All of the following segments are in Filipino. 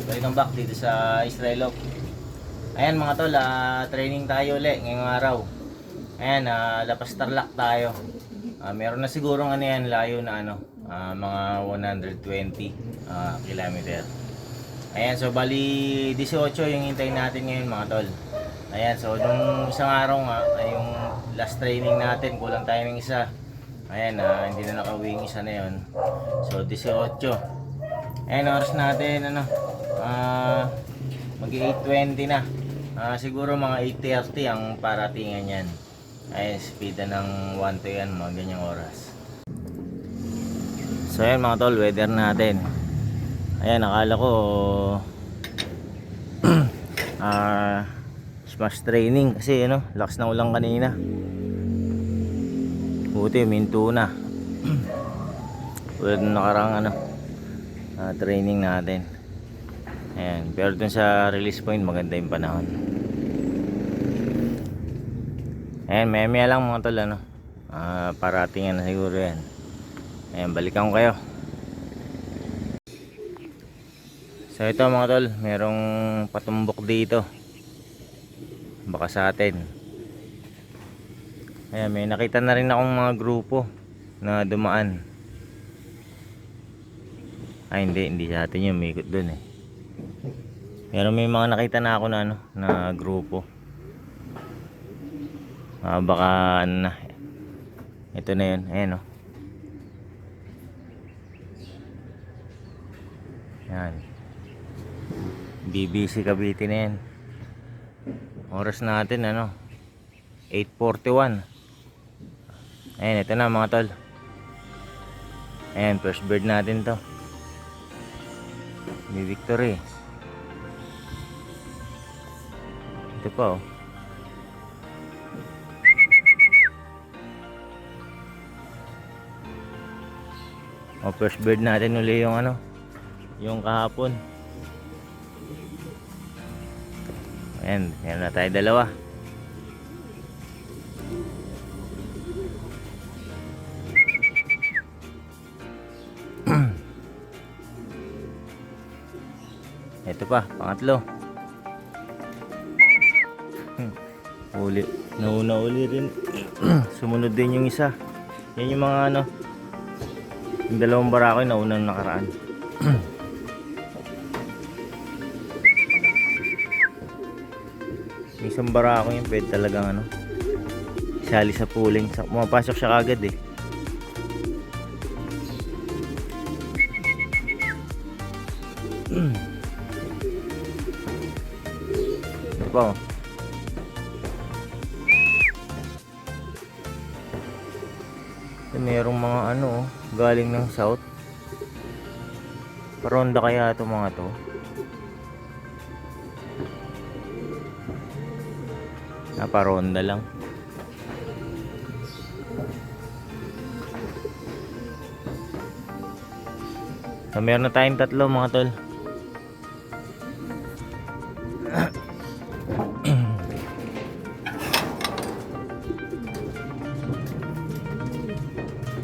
Welcome back dito sa Israel Off. Ayan mga tol, training tayo ulit ngayong araw. Ayan, lapas Tarlac tayo. Meron na siguro ano yan, layo na mga 120 kilometer. Ayan, so bali 18 yung hintayin natin ngayon mga tol. Ayan, so nung isang araw nga, ay yung last training natin, kulang tayo ng isa. Ayan, hindi na nakauwi yung isa na yun. So 18. Ayan, oras natin mag 8:20 na. Siguro mga 8:30 ang paratingan yan. Ayan, speed ng 1 to yan, mga ganyang oras. So ayan mga tol, weather natin. Ayan, akala ko smash training kasi lakas ng ulan kanina. Buti minto na. Ulan nakarang training natin. Ayan, pero dun sa release point maganda yung panahon. Ayan, maya lang mga tol parating na siguro yan. Ayan, balikan ko kayo. So ito mga tol, merong patumbok dito baka sa atin. Ayan, may nakita na rin akong mga grupo na dumaan. Ay hindi sa atin yung umikot dun pero may mga nakita na ako na grupo. Baka ito na yun. Ayan yan, BBC Cavite na yan. Oras natin 8:41. Ayan, ito na mga tol. Ayan, first bird natin to. May victory. Ito pa first bird natin uli yung yung kahapon. Ayan, yan na tayo dalawa. Ito pa, pangatlo. Uli, nauna uli rin. Sumunod din yung isa. Yan yung mga yung dalawang barako yung naunang nakaraan. Yung isang barako yung pwede talagang isali sa pooling. Pumapasok siya kagad Ito pa merong mga galing ng south. Paronda kaya ito mga to. Paronda lang. So meron na tayong tatlo mga tol.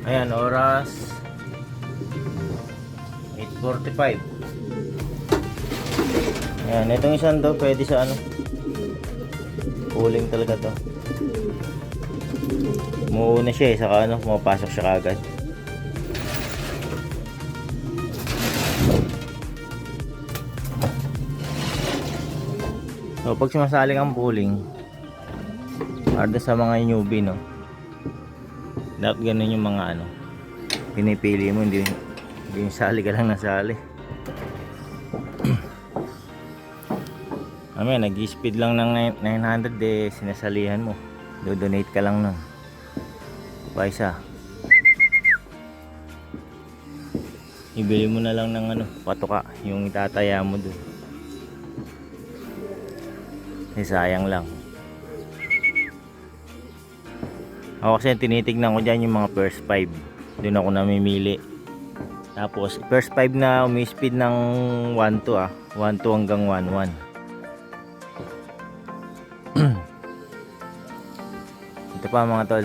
Ayan, oras 8:45. Ayan, itong isang to pwede sa pooling talaga to. Umuuna siya saka pumapasok siya kagad. So pag sumasaling ang pooling para sa mga newbie dapat ganun yung mga pinipili mo, hindi yung sali ka lang nasali. Nag-speed lang ng 900 sinasalihan mo, do-donate ka lang nun paisa. Ibili mo na lang ng patuka yung itataya mo dun, sayang lang. Ako kasi tinitignan ko dyan yung mga first 5. Doon ako namimili. Tapos first 5 na umi-speed ng 1-2 1-2 hanggang 1-1. Ito pa mga tol.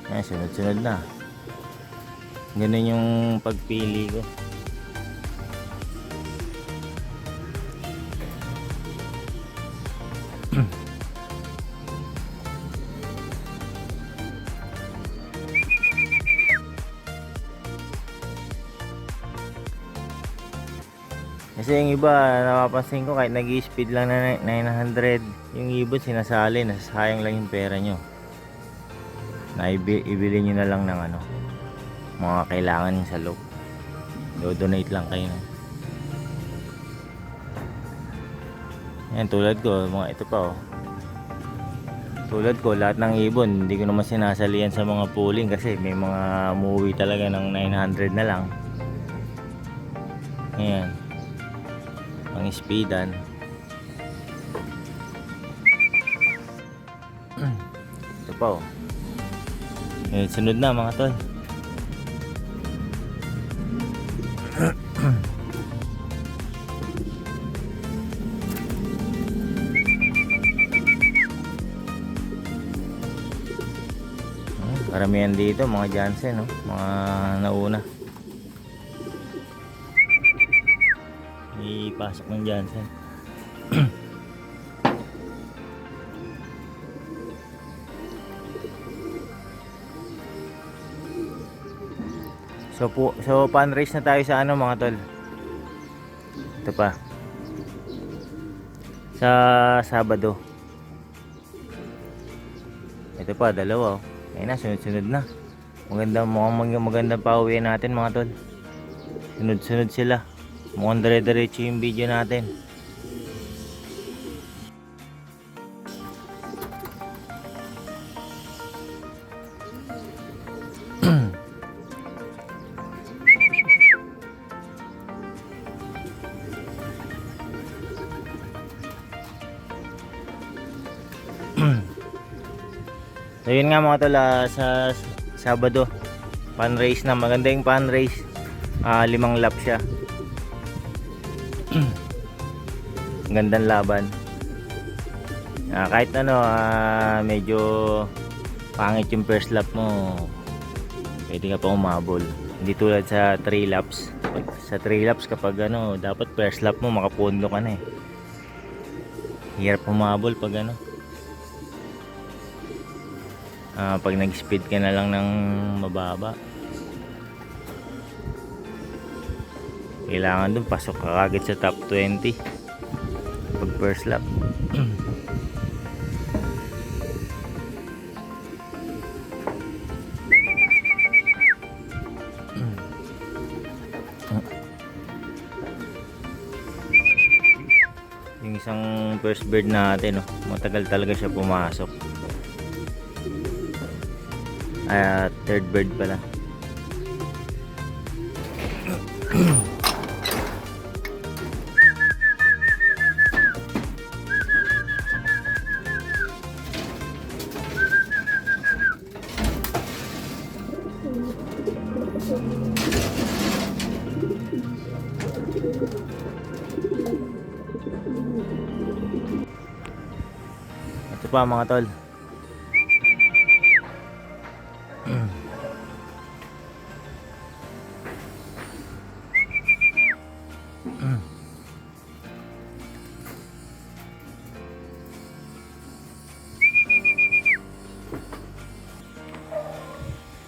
Ayan, sunod-sunod na. Ganun yung pagpili ko. Kasi yung iba, napapansin ko kahit nag-i-speed lang na 900, yung ibon sinasali, nasasayang lang yung pera nyo. Ibili nyo na lang ng ano, mga kailangan yung sa loob. Do-donate lang kayo. No? Yan, tulad ko, mga ito pa oh. Tulad ko, lahat ng ibon, hindi ko naman sinasalihan sa mga pooling kasi may mga umuwi talaga ng 900 na lang. Ayan. Pang speedan. Ito pa oh. Sunod na mga tol. Karamihan dito mga Jansen, no? Mga nauna. Ipasok ng Jansen. So pan-race na tayo sa ano mga tol. Ito pa. Sa Sabado. Ito pa, dalawa oh. Ayun na, sunod-sunod na. Magandang pauwian natin mga tol. Sunod-sunod sila. Mukhang dire-diretso yung video natin. So yun nga mga tol, sa Sabado pan race na, maganda yung pan race. 5 lap siya. Gandang laban. Kahit ano, medyo pangit yung first lap mo, pwede ka pa umabol. Hindi tulad sa 3 laps. Sa 3 laps kapag ano, dapat first lap mo makapondo ka na eh. Hirap umabol pag ano. Pag nag-speed ka na lang ng mababa, kailangan dun pasok ka kagad sa top 20 pag first lap. Yung isang first bird natin, matagal talaga siya pumasok. Third bird pala. Ito pa mga tol.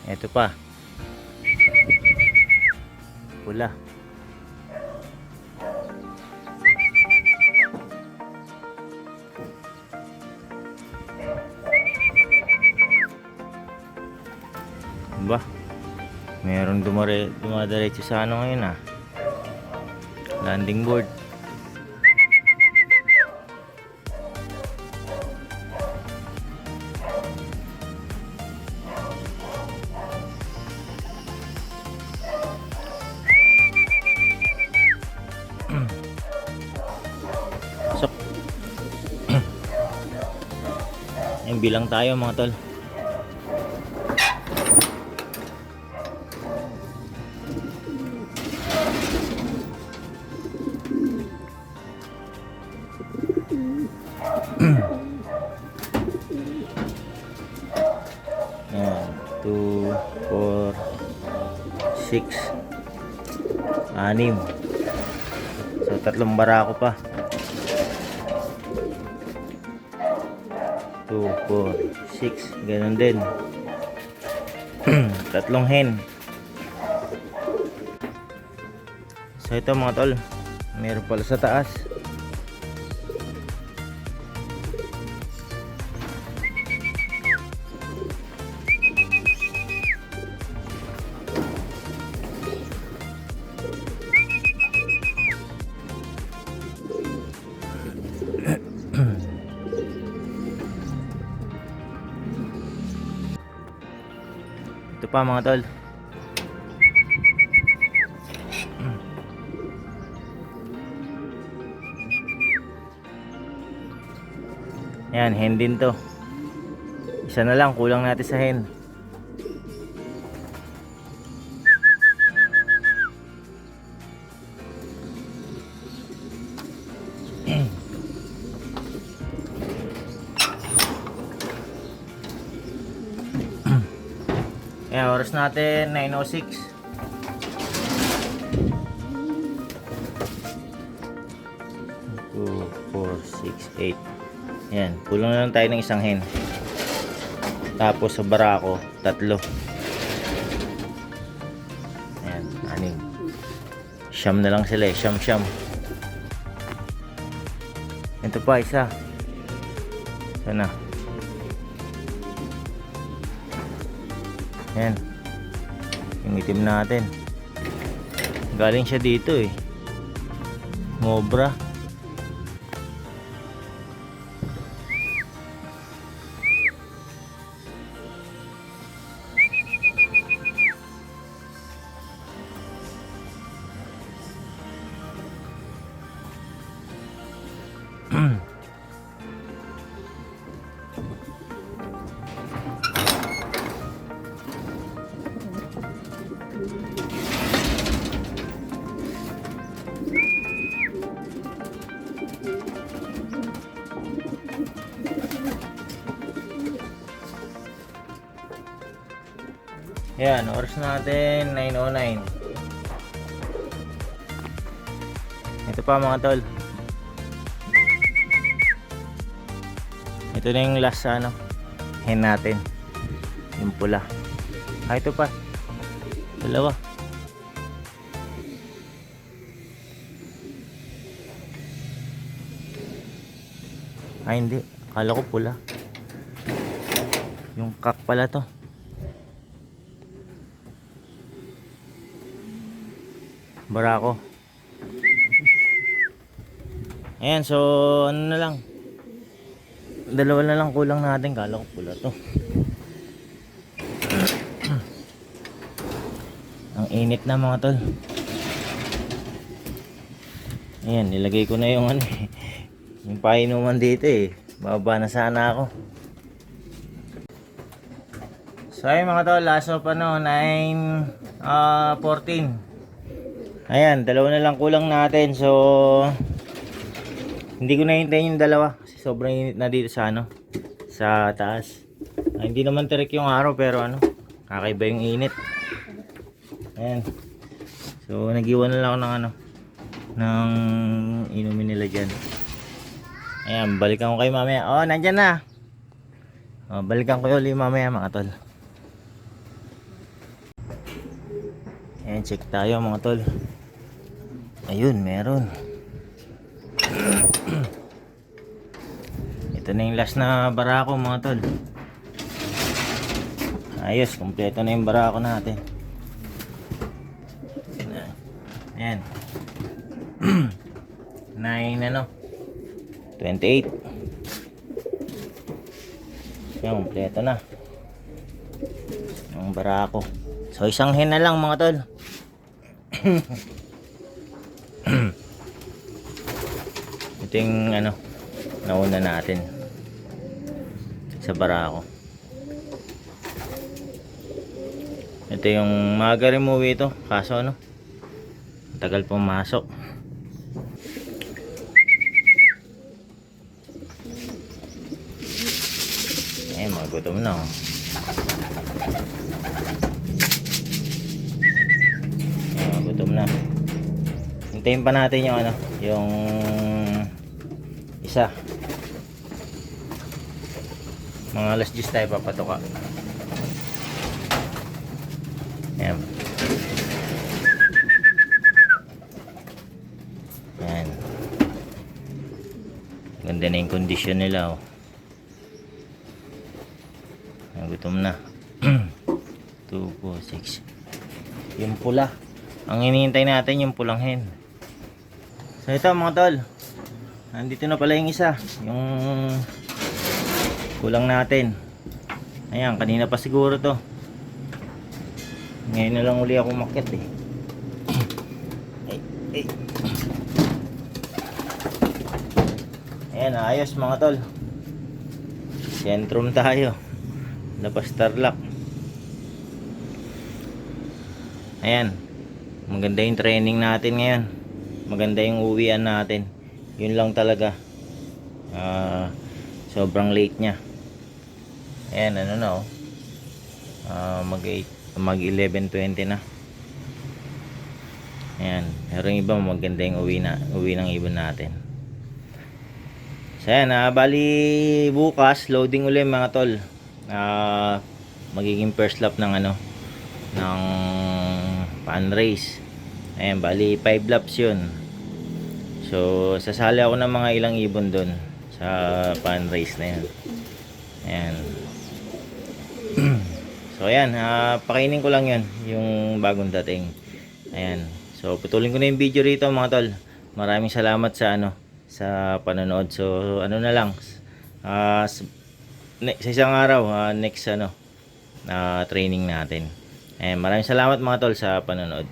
Ito pa. Pula. Ba? Meron dumadiretso sa ano ngayon landing board. Pasok. Yung bilang tayo mga tol. Yan, 2, 4, 6, 6, 6. So, 3 barako pa. 2, 4, 6. Ganun din. 3 hen. So, ito mga tol. Meron pala sa taas. Ito pa mga tol. Yan, hen din to. Isa na lang, kulang natin sa hen. Ayan, oras natin 9:06. Two, 4, 6, 8. Ayan, kulang na lang tayo ng isang hen. Tapos sa barako, 3. Ayan, 6. Siyam na lang sila eh, siyam. Ito pa, isa. Sana. Ayan, yung itim natin. Galing siya dito eh, ngobra. Ayan, oras natin 9:09. Ito pa mga tol. Ito na yung last hen natin. Yung pula. Ito pa. 2. Hindi. Akala ko pula. Yung kak pala to. Barako. Ayan, so ano na lang, 2 na lang kulang natin. Kala ko pula to. Ang init na mga tol. Ayan, nilagay ko na yung yung painuman dito eh. Bababa na sana ako. So ayun mga tol, last of 9:14. Ayan, 2 na lang kulang natin. So hindi ko na hintayin yung 2 kasi sobrang init na dito sa sa taas. Hindi naman tirik yung araw pero kakaiba yung init. Ayan. So nag-iwan na lang ako ng ng inumin nila dyan. Ayan, balikan ko kayo mamaya. Oh, nandyan na. Oh, balikan ko ulit mamaya mga tol. Ayan, check tayo mga tol. Ayun, meron. Ito na yung last na barako mga tol. Ayos, kompleto na yung barako natin. Ayan. 28. Ayan, kompleto na yung barako. So isang hen na lang mga tol. Ito yung nauna natin sa barako. Ito yung magaling movie ito, kaso tagal pumasok. Magutom na Gutom na. Hintayin pa natin yung ano, yung isa. Mga alas 10 tayo papatuka. Ayan. Ayan. Ganda na yung kondisyon nila, oh. Ayan, gutom na. 2, 4, 6. Yung pula. Ang hinihintay natin yung pulang hen. So ito mga tol. Nandito na pala yung isa. Yung kulang natin. Ayan, kanina pa siguro to. Ngayon na lang uli ako umakyat eh. Ay, ay. Ayan, ayos mga tol. Sentrum tayo. Lapas Tarlac. Ayan. Maganda yung training natin ngayon. Maganda yung uwian natin. Yun lang talaga. Sobrang late nya. Ayan, ano na oh. Mag 11:20 na. Ayan. Pero yung iba maganda yung uwi ng ibon natin. So ayan, bali bukas loading ulit mga tol. Magiging first lap ng ano, ng pan race. Ayan, bali 5 laps yun. So sasali ako ng mga ilang ibon doon sa pan race na yan. Ayan. So ayan, pakainin ko lang yun, yung bagong dating. Ayan. So putulin ko na yung video rito mga tol. Maraming salamat sa ano, sa panonood. So ano na lang, sa isang araw, next ano, training natin. Ayan, maraming salamat mga tol sa panonood.